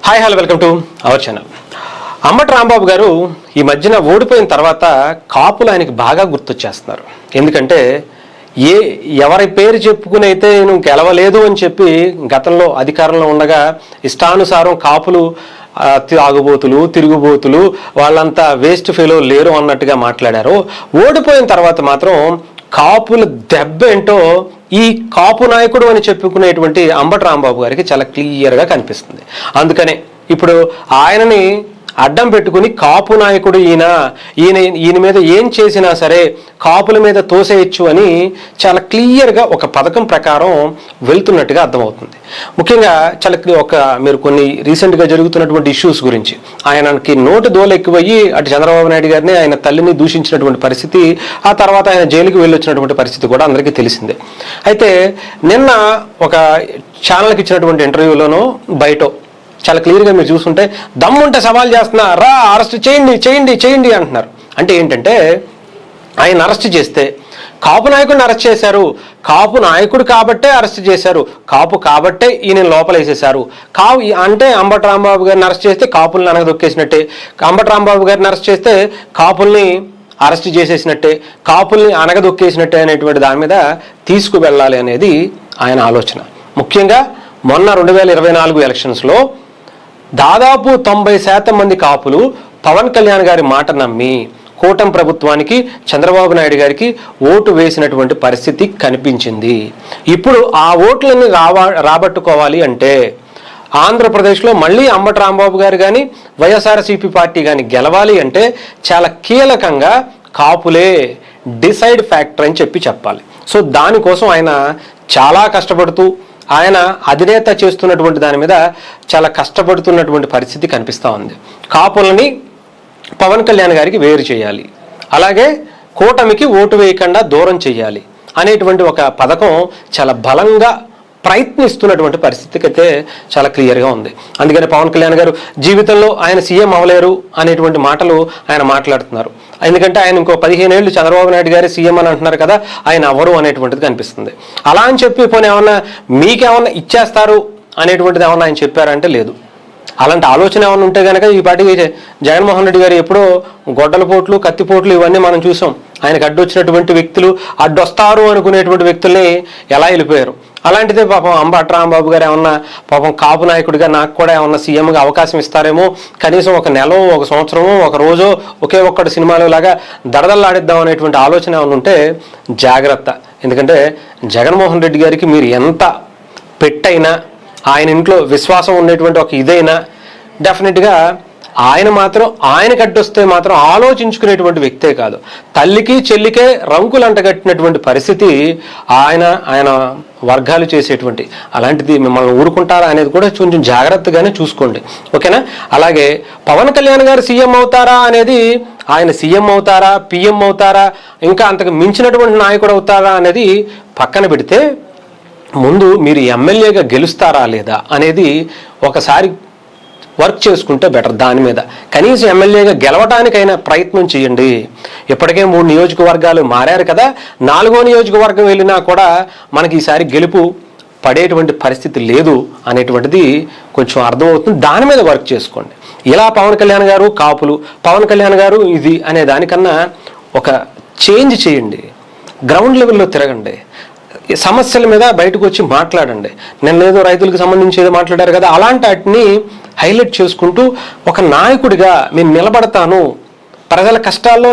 Hi hello welcome to our channel. Ambati Rambabu గారు ఈ మధ్యన ఓడిపోయిన తర్వాత కాపులు ఆయనకి బాగా గుర్తొచ్చేస్తున్నారు. ఎందుకంటే ఎవరి పేరు చెప్పుకుని అయితే నేను గెలవలేదు అని చెప్పి గతంలో అధికారంలో ఉండగా ఇష్టానుసారం కాపులు తాగుబోతులు తిరుగుబోతులు వాళ్ళంతా వేస్ట్ ఫెలో లేరు అన్నట్టుగా మాట్లాడారు. ఓడిపోయిన తర్వాత మాత్రం కాపుల దెబ్బ ఏంటో ఈ కాపు నాయకుడు అని చెప్పుకునేటువంటి అంబటి రాంబాబు గారికి చాలా క్లియర్గా కనిపిస్తుంది. అందుకనే ఇప్పుడు ఆయనని అడ్డం పెట్టుకుని కాపు నాయకుడు ఈయన మీద ఏం చేసినా సరే కాపుల మీద తోసేయచ్చు అని చాలా క్లియర్గా ఒక పథకం ప్రకారం వెళ్తున్నట్టుగా అర్థమవుతుంది. ముఖ్యంగా మీరు కొన్ని రీసెంట్గా జరుగుతున్నటువంటి ఇష్యూస్ గురించి ఆయనకి నోటు దోల ఎక్కువయ్యి అటు చంద్రబాబు నాయుడు గారిని ఆయన తల్లిని దూషించినటువంటి పరిస్థితి, ఆ తర్వాత ఆయన జైలుకి వెళ్ళొచ్చినటువంటి పరిస్థితి కూడా అందరికీ తెలిసిందే. అయితే నిన్న ఒక ఛానల్కి ఇచ్చినటువంటి ఇంటర్వ్యూలోనూ బయట చాలా క్లియర్గా మీరు చూస్తుంటే దమ్ముంటే సవాల్ చేస్తున్నా రా అరెస్ట్ చేయండి చేయండి చేయండి అంటున్నారు. అంటే ఏంటంటే ఆయన అరెస్ట్ చేస్తే కాపు నాయకుడిని అరెస్ట్ చేశారు, కాపు నాయకుడు కాబట్టే అరెస్ట్ చేశారు, కాపు కాబట్టే ఈయన లోపలేసేశారు. అంటే అంబటి రాంబాబు గారిని అరెస్ట్ చేస్తే కాపుల్ని అనగదొక్కేసినట్టే, అంబటి రాంబాబు గారిని అరెస్ట్ చేస్తే కాపుల్ని అరెస్ట్ చేసేసినట్టే, కాపుల్ని అనగదొక్కేసినట్టే అనేటువంటి దాని మీద తీసుకువెళ్ళాలి అనేది ఆయన ఆలోచన. ముఖ్యంగా మొన్న 2024 ఎలక్షన్స్లో దాదాపు 90% మంది కాపులు పవన్ కళ్యాణ్ గారి మాట నమ్మి కూటమి ప్రభుత్వానికి చంద్రబాబు నాయుడు గారికి ఓటు వేసినటువంటి పరిస్థితి కనిపించింది. ఇప్పుడు ఆ ఓట్లని రాబట్టుకోవాలి అంటే ఆంధ్రప్రదేశ్లో మళ్ళీ అంబటి రాంబాబు గారు కానీ వైఎస్ఆర్సీపీ పార్టీ కానీ గెలవాలి అంటే చాలా కీలకంగా కాపులే డిసైడ్ ఫ్యాక్టర్ అని చెప్పాలి. సో దానికోసం ఆయన చాలా కష్టపడుతూ ఆయన అధినేత చేస్తున్నటువంటి దాని మీద చాలా కష్టపడుతున్నటువంటి పరిస్థితి కనిపిస్తూ ఉంది. కాపులని పవన్ కళ్యాణ్ గారికి వేరు చేయాలి, అలాగే కూటమికి ఓటు వేయకుండా దూరం చేయాలి అనేటువంటి ఒక పథకం చాలా బలంగా ప్రయత్నిస్తున్నటువంటి పరిస్థితికి అయితే చాలా క్లియర్గా ఉంది. అందుకని పవన్ కళ్యాణ్ గారు జీవితంలో ఆయన సీఎం అవ్వలేరు అనేటువంటి మాటలు ఆయన మాట్లాడుతున్నారు. ఎందుకంటే ఆయన ఇంకో 15 ఏళ్ళు చంద్రబాబు నాయుడు గారి సీఎం అని అంటున్నారు కదా, ఆయన అవ్వరు అనేటువంటిది కనిపిస్తుంది. అలా అని చెప్పి పోనీ ఏమన్నా మీకేమన్నా ఇచ్చేస్తారు అనేటువంటిది ఏమన్నా ఆయన చెప్పారంటే లేదు. అలాంటి ఆలోచన ఏమైనా ఉంటే కనుక ఈ పార్టీకి జగన్మోహన్ రెడ్డి గారు ఎప్పుడో గొడ్డల పోట్లు కత్తిపోట్లు ఇవన్నీ మనం చూసాం. ఆయనకు అడ్డొచ్చినటువంటి వ్యక్తులు అడ్డొస్తారు అనుకునేటువంటి వ్యక్తుల్ని ఎలా వెళ్ళిపోయారు. అలాంటిదే పాపం అంబటి రాంబాబు గారు ఏమన్నా పాపం కాపు నాయకుడిగా నాకు కూడా ఏమన్నా సీఎంగా అవకాశం ఇస్తారేమో, కనీసం ఒక నెల ఒక సంవత్సరమో ఒక రోజో ఒకే ఒక్కటి సినిమాలో లాగా దడదల్లాడిద్దాం అనేటువంటి ఆలోచన ఏమైనా ఉంటే జాగ్రత్త. ఎందుకంటే జగన్మోహన్ రెడ్డి గారికి మీరు ఎంత పెట్టైనా ఆయన ఇంట్లో విశ్వాసం ఉన్నటువంటి ఒక ఇదైనా డెఫినెట్గా ఆయన మాత్రం ఆయనకు అడ్డొస్తే మాత్రం ఆలోచించుకునేటువంటి వ్యక్తే కాదు. తల్లికి చెల్లికే రంకులు అంటగట్టినటువంటి పరిస్థితి ఆయన వర్గాలు చేసేటువంటి, అలాంటిది మిమ్మల్ని ఊరుకుంటారా అనేది కూడా కొంచెం జాగ్రత్తగానే చూసుకోండి, ఓకేనా. అలాగే పవన్ కళ్యాణ్ గారు సీఎం అవుతారా అనేది, ఆయన సీఎం అవుతారా పిఎం అవుతారా ఇంకా అంతకు మించినటువంటి నాయకుడు అవుతారా అనేది పక్కన పెడితే ముందు మీరు ఎమ్మెల్యేగా గెలుస్తారా లేదా అనేది ఒకసారి వర్క్ చేసుకుంటే బెటర్. దాని మీద కనీసం ఎమ్మెల్యేగా గెలవడానికైనా ప్రయత్నం చేయండి. ఇప్పటికే 3 నియోజకవర్గాలు మారారు కదా, 4వ నియోజకవర్గం వెళ్ళినా కూడా మనకి ఈసారి గెలుపు పడేటువంటి పరిస్థితి లేదు అనేటువంటిది కొంచెం అర్థమవుతుంది. దాని మీద వర్క్ చేసుకోండి. ఇలా పవన్ కళ్యాణ్ గారు కాపులు, పవన్ కళ్యాణ్ గారు ఇది అనే దానికన్నా ఒక చేంజ్ చేయండి. గ్రౌండ్ లెవెల్లో తిరగండి, సమస్యల మీద బయటకు వచ్చి మాట్లాడండి. నిన్నేదో రైతులకు సంబంధించి ఏదో మాట్లాడారు కదా, అలాంటి వాటిని హైలైట్ చేసుకుంటూ ఒక నాయకుడిగా నేను నిలబడతాను, ప్రజల కష్టాల్లో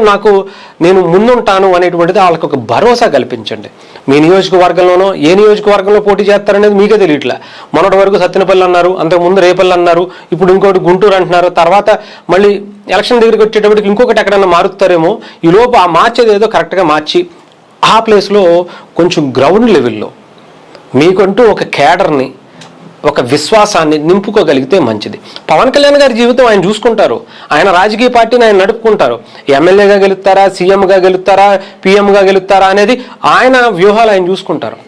నేను ముందుంటాను అనేటువంటిది వాళ్ళకి ఒక భరోసా కల్పించండి. మీ నియోజకవర్గంలోనో ఏ నియోజకవర్గంలో పోటీ చేస్తారనేది మీకే తెలియట్లే. మొన్నటి వరకు సత్తెనపల్లి అన్నారు, అంతకుముందు రేపల్లి అన్నారు, ఇప్పుడు ఇంకోటి గుంటూరు అంటున్నారు. తర్వాత మళ్ళీ ఎలక్షన్ దగ్గరికి వచ్చేటప్పటికి ఇంకొకటి ఎక్కడన్నా మారుతారేమో. ఈలోపు ఆ మార్చేది ఏదో కరెక్ట్గా మార్చి ఆ ప్లేస్లో కొంచెం గ్రౌండ్ లెవెల్లో మీకంటూ ఒక కేడర్ని ఒక విశ్వాసాన్ని నింపుకోగలిగితే మంచిది. పవన్ కళ్యాణ్ గారి జీవితం ఆయన చూసుకుంటారు, ఆయన రాజకీయ పార్టీని ఆయన నడుపుకుంటారు. ఎమ్మెల్యేగా గెలుస్తారా, సీఎంగా గెలుస్తారా, పిఎంగా గెలుస్తారా అనేది ఆయన వ్యూహాలు ఆయన చూసుకుంటారు.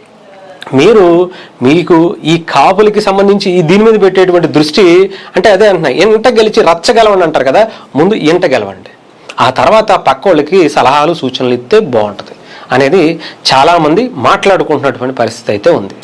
మీకు ఈ కాపులకి సంబంధించి దీని మీద పెట్టేటువంటి దృష్టి అంటే అదే అంటున్నా, ఇంట గెలిచి రచ్చగలవండి అంటారు కదా, ముందు ఇంట గెలవండి, ఆ తర్వాత పక్క వాళ్ళకి సలహాలు సూచనలు ఇస్తే బాగుంటుంది అనేది చాలామంది మాట్లాడుకుంటున్నటువంటి పరిస్థితి అయితే ఉంది.